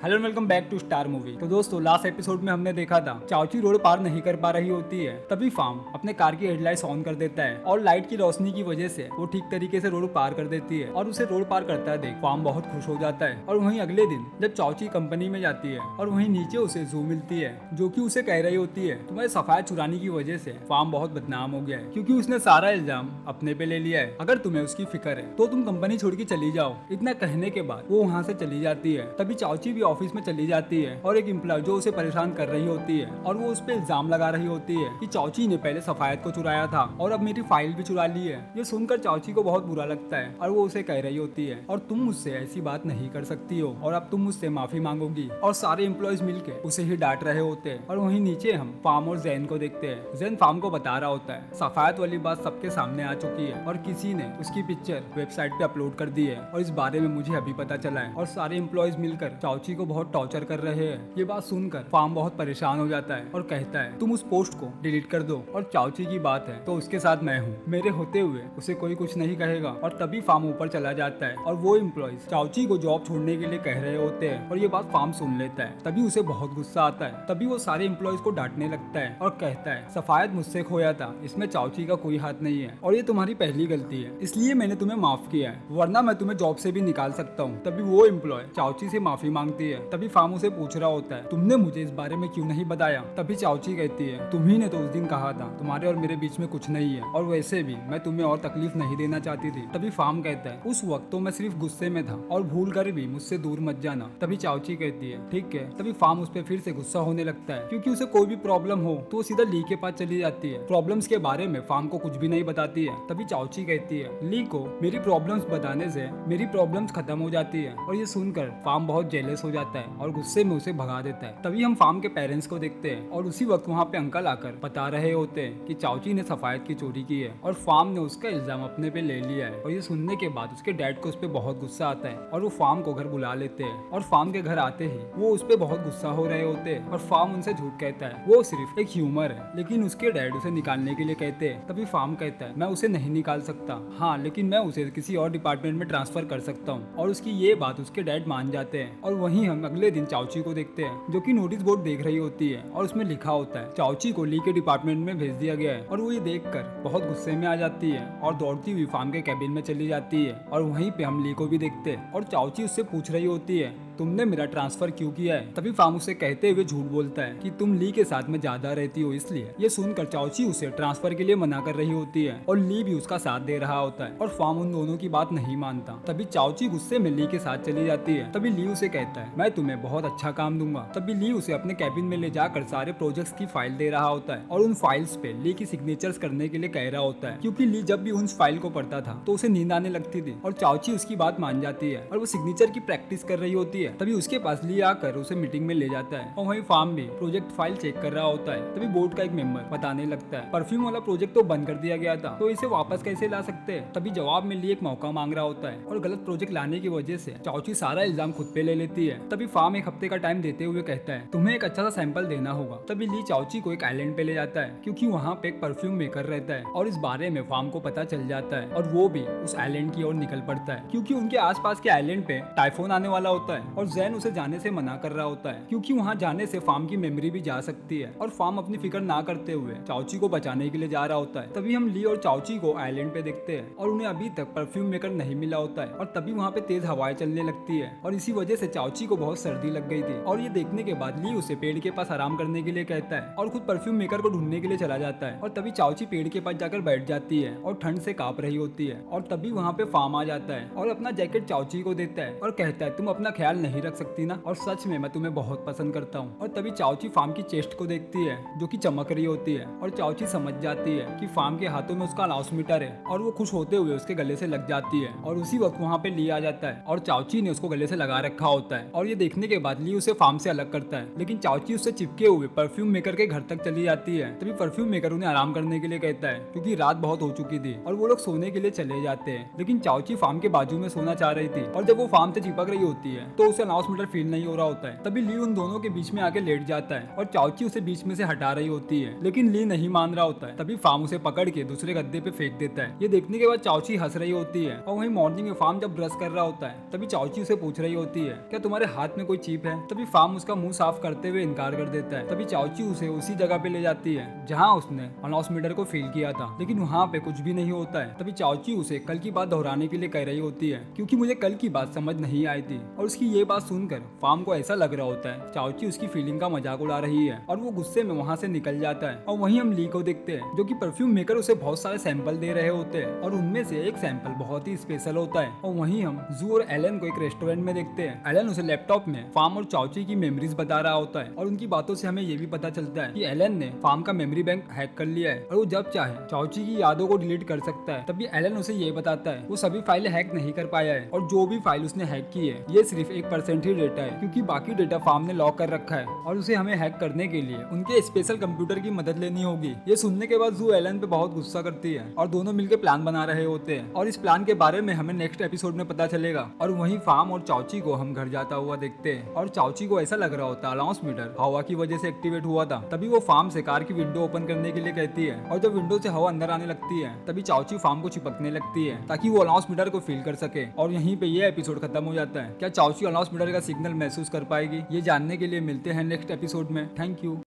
Hello welcome back to star movie. तो दोस्तों last episode में हमने देखा था चाउची रोड पार नहीं कर पा रही होती है, तभी फार्म अपने कार की हेडलाइट्स ऑन कर देता है और लाइट की रोशनी की वजह से वो ठीक तरीके से रोड पार कर देती है और उसे रोड पार करता है देख फार्म बहुत खुश हो जाता है। और वहीं अगले दिन जब चाउची कंपनी में जाती है और वहीं नीचे उसे जू मिलती है जो कि उसे कह रही होती है तुम्हारे सफाया चुराने की वजह से फार्म बहुत बदनाम हो गया है क्योंकि उसने सारा इल्जाम अपने पे ले लिया है। अगर तुम्हें उसकी फिक्र है तो तुम कंपनी छोड़ के चली जाओ। इतना कहने के बाद वो वहाँ से चली जाती है। तभी चाउची भी ऑफिस में चली जाती है और एक एम्प्लॉय जो उसे परेशान कर रही होती है और वो उस पे इल्जाम लगा रही होती है कि चाउची ने पहले सफायत को चुराया था और अब मेरी फाइल भी चुरा ली है। ये सुनकर चाउची को बहुत बुरा लगता है और वो उसे कह रही होती है और तुम मुझसे ऐसी बात नहीं कर सकती हो और अब तुम मुझसे माफी मांगोगी। और सारे एम्प्लॉयज मिलकर उसे ही डांट रहे होते हैं। और वहीं नीचे हम फार्म और जैन को देखते हैं। जैन फार्म को बता रहा होता है सफायत वाली बात सबके सामने आ चुकी है और किसी ने उसकी पिक्चर वेबसाइट पे अपलोड कर दी है और इस बारे में मुझे अभी पता चला है और सारे एम्प्लॉयज मिलकर चाउची को बहुत टॉर्चर कर रहे हैं। ये बात सुनकर फार्म बहुत परेशान हो जाता है और कहता है तुम उस पोस्ट को डिलीट कर दो और चाउची की बात है तो उसके साथ मैं हूँ, मेरे होते हुए उसे कोई कुछ नहीं कहेगा। और तभी फार्म ऊपर चला जाता है और वो एम्प्लॉयज चाउची को जॉब छोड़ने के लिए कह रहे होते हैं और ये बात फार्म सुन लेता है। तभी उसे बहुत गुस्सा आता है। तभी वो सारे एम्प्लॉयज को डांटने लगता है और कहता है सफायत मुझसे खोया था, इसमें चाउची का कोई हाथ नहीं है और ये तुम्हारी पहली गलती है, इसलिए मैंने तुम्हें माफ किया है, वरना मैं तुम्हें जॉब से भी निकाल सकता हूँ। तभी वो एम्प्लॉय चाउची से माफी मांगती है। तभी फार्म उसे पूछ रहा होता है तुमने मुझे इस बारे में क्यों नहीं बताया। तभी चाउची कहती है तुम्ही ने तो उस दिन कहा था तुम्हारे और मेरे बीच में कुछ नहीं है और वैसे भी मैं तुम्हें और तकलीफ नहीं देना चाहती थी। तभी फार्म कहता है उस वक्त तो मैं सिर्फ गुस्से में था और भूल कर भी मुझसे दूर मत जाना। तभी चाउची कहती है ठीक है। तभी फार्म उस पर फिर से गुस्सा होने लगता है क्योंकि उसे कोई भी प्रॉब्लम हो तो वो सीधा ली के पास चली जाती है। प्रॉब्लम्स के बारे में फार्म को कुछ भी नहीं बताती है। तभी चाउची कहती है ली को मेरी प्रॉब्लम्स बताने से मेरी प्रॉब्लम्स खत्म हो जाती है और ये सुनकर फार्म बहुत जेलस हो जाता है और गुस्से में उसे भगा देता है। तभी हम फार्म के पेरेंट्स को देखते हैं और उसी वक्त वहाँ पे अंकल आकर बता रहे होते हैं कि चाउची ने सफायत की चोरी की है और फार्म ने उसका इल्जाम अपने पे ले लिया है। और ये सुनने के बाद उसके डैड को उस पर बहुत गुस्सा आता है और वो फार्म को घर बुला लेते हैं और फार्म के घर आते ही वो उस पर बहुत गुस्सा हो रहे होते हैं और फार्म उनसे झूठ कहता है वो सिर्फ एक ह्यूमर है, लेकिन उसके डैड उसे निकालने के लिए कहते हैं। तभी फार्म कहता है मैं उसे नहीं निकाल सकता, हाँ लेकिन मैं उसे किसी और डिपार्टमेंट में ट्रांसफर कर सकता हूँ। और उसकी ये बात उसके डैड मान जाते हैं। और वहीं हम अगले दिन चाउची को देखते हैं जो कि नोटिस बोर्ड देख रही होती है और उसमें लिखा होता है चाउची को ली के डिपार्टमेंट में भेज दिया गया है। और वो ये देखकर बहुत गुस्से में आ जाती है और दौड़ती हुई फार्म के कैबिन में चली जाती है। और वहीं पे हम ली को भी देखते हैं और चाउची उससे पूछ रही होती है तुमने मेरा ट्रांसफर क्यों किया है। तभी फार्म उसे कहते हुए झूठ बोलता है कि तुम ली के साथ में ज्यादा रहती हो इसलिए। ये सुनकर चाउची उसे ट्रांसफर के लिए मना कर रही होती है और ली भी उसका साथ दे रहा होता है और फार्म उन दोनों की बात नहीं मानता। तभी चाउची गुस्से में ली के साथ चली जाती है। तभी ली उसे कहता है मैं तुम्हें बहुत अच्छा काम दूंगा। तभी ली उसे अपने कैबिन में ले जाकर सारे प्रोजेक्ट्स की फाइल दे रहा होता है और उन फाइल्स पे ली की सिग्नेचर्स करने के लिए कह रहा होता है क्योंकि ली जब भी उन फाइल को पढ़ता था तो उसे नींद आने लगती थी और चाउची उसकी बात मान जाती है और वो सिग्नेचर की प्रैक्टिस कर रही होती है। तभी उसके पास ली आकर उसे मीटिंग में ले जाता है और वहीं फार्म भी प्रोजेक्ट फाइल चेक कर रहा होता है। तभी बोर्ड का एक मेंबर बताने लगता है परफ्यूम वाला प्रोजेक्ट तो बंद कर दिया गया था तो इसे वापस कैसे ला सकते हैं। तभी जवाब में ली एक मौका मांग रहा होता है और गलत प्रोजेक्ट लाने की वजह से चाउची सारा इल्जाम खुद पे ले लेती है। तभी फार्म एक हफ्ते का टाइम देते हुए कहता है तुम्हें एक अच्छा सा सैंपल देना होगा। तभी ली चाउची को एक आइलैंड पे ले जाता है क्योंकि वहाँ पे एक परफ्यूम मेकर रहता है और इस बारे में फार्म को पता चल जाता है और वो भी उस आइलैंड की ओर निकल पड़ता है क्योंकि उनके आसपास के आइलैंड पे टाइफून आने वाला होता है और जैन उसे जाने से मना कर रहा होता है क्योंकि वहाँ जाने से फार्म की मेमोरी भी जा सकती है। और फार्म अपनी फिक्र ना करते हुए चाउची को बचाने के लिए जा रहा होता है। तभी हम ली और चाउची को आइलैंड पे देखते हैं और उन्हें अभी तक परफ्यूम मेकर नहीं मिला होता है और तभी वहाँ पे तेज हवाएं चलने लगती है और इसी वजह से चाउची को बहुत सर्दी लग गई थी। और ये देखने के बाद ली उसे पेड़ के पास आराम करने के लिए कहता है और खुद परफ्यूम मेकर को ढूंढने के लिए चला जाता है। और तभी चाउची पेड़ के पास जाकर बैठ जाती है और ठंड से कांप रही होती है। और तभी वहाँ पे फार्म आ जाता है और अपना जैकेट चाउची को देता है और कहता है तुम अपना ख्याल नहीं रख सकती ना, और सच में मैं तुम्हें बहुत पसंद करता हूँ। और तभी चाउची फार्म की चेस्ट को देखती है जो कि चमक रही होती है और चाउची समझ जाती है कि फार्म के हाथों में उसका लाउडस्पीकर है और वो खुश होते हुए उसके गले से लग जाती है। और उसी वक्त वहाँ पे ली आ जाता है और चाउची ने उसको गले से लगा रखा होता है और ये देखने के बाद ली उसे फार्म से अलग करता है, लेकिन चाउची उससे चिपके हुए परफ्यूम मेकर के घर तक चली जाती है। तभी परफ्यूम मेकर उन्हें आराम करने के लिए कहता है क्योंकि रात बहुत हो चुकी थी और वो लोग सोने के लिए चले जाते हैं। लेकिन चाउची फार्म के बाजू में सोना चाह रही थी और जब वो फार्म से चिपक रही होती है तो उसे अनाउंस मीटर फील नहीं हो रहा होता है। तभी ली उन दोनों के बीच में आके लेट जाता है और चाओची उसे बीच में से हटा रही होती है, लेकिन ली नहीं मान रहा होता है। तभी फार्म उसे पकड़ के दूसरे गद्दे पे फेंक देता है। ये देखने के बाद चाओची हंस रही होती है और वहीं मॉर्निंग में फार्म जब ब्रश कर रहा होता है तभी चाओची उसे पूछ रही होती है, क्या तुम्हारे हाथ में कोई चिप है? तभी फार्म उसका मुंह साफ करते हुए इनकार कर देता है। तभी चाओची उसे उसी जगह पे ले जाती है जहाँ उसने अनाउंस मीटर को फील किया था, लेकिन वहाँ पे कुछ भी नहीं होता है। तभी चाओची उसे कल की बात दोहराने के लिए कह रही होती है, क्योंकि मुझे कल की बात समझ नहीं आई थी। और उसकी ये बात सुनकर फार्म को ऐसा लग रहा होता है चाओची उसकी फीलिंग का मजाक उड़ा रही है और वो गुस्से में वहाँ से निकल जाता है। और वहीं हम ली को देखते हैं जो कि परफ्यूम मेकर उसे बहुत सारे सैंपल दे रहे होते हैं और उनमें से एक सैंपल बहुत ही स्पेशल होता है। और वहीं हम जू और एलन को एक रेस्टोरेंट में देखते हैं। एलन उसे लैपटॉप में फार्म और चाओची की मेमोरीज बता रहा होता है और उनकी बातों से हमें ये भी पता चलता है कि एलन ने फार्म का मेमोरी बैंक हैक कर लिया है और वो जब चाहे चाओची की यादों को डिलीट कर सकता है। तभी एलन उसे ये बताता है वो सभी फाइलें हैक नहीं कर पाया है और जो भी फाइल उसने हैक की है ये सिर्फ 1% ही डेटा है, क्योंकि बाकी डेटा फार्म ने लॉक कर रखा है और उसे हमें हैक करने के लिए उनके स्पेशल कंप्यूटर की मदद लेनी होगी। ये सुनने के बाद जू एलन पे बहुत गुस्सा करती है और दोनों मिलकर प्लान बना रहे होते हैं और इस प्लान के बारे में हमें नेक्स्ट एपिसोड में पता चलेगा। और वहीं फार्म और चाओची को हम घर जाता हुआ देखते हैं और चाओची को ऐसा लग रहा होता है अनाउंस मीटर हवा की वजह से एक्टिवेट हुआ था। तभी वो फार्म से कार की विंडो ओपन करने के लिए कहती है और जब विंडो से हवा अंदर आने लगती है तभी चाओची फार्म को चिपकने लगती है ताकि वो अनाउंस मीटर को फील कर सके। और यहीं पे ये एपिसोड खत्म हो जाता है। क्या चाओची अनाउंस मीटर का सिग्नल महसूस कर पाएगी? ये जानने के लिए मिलते हैं नेक्स्ट एपिसोड में। Thank you.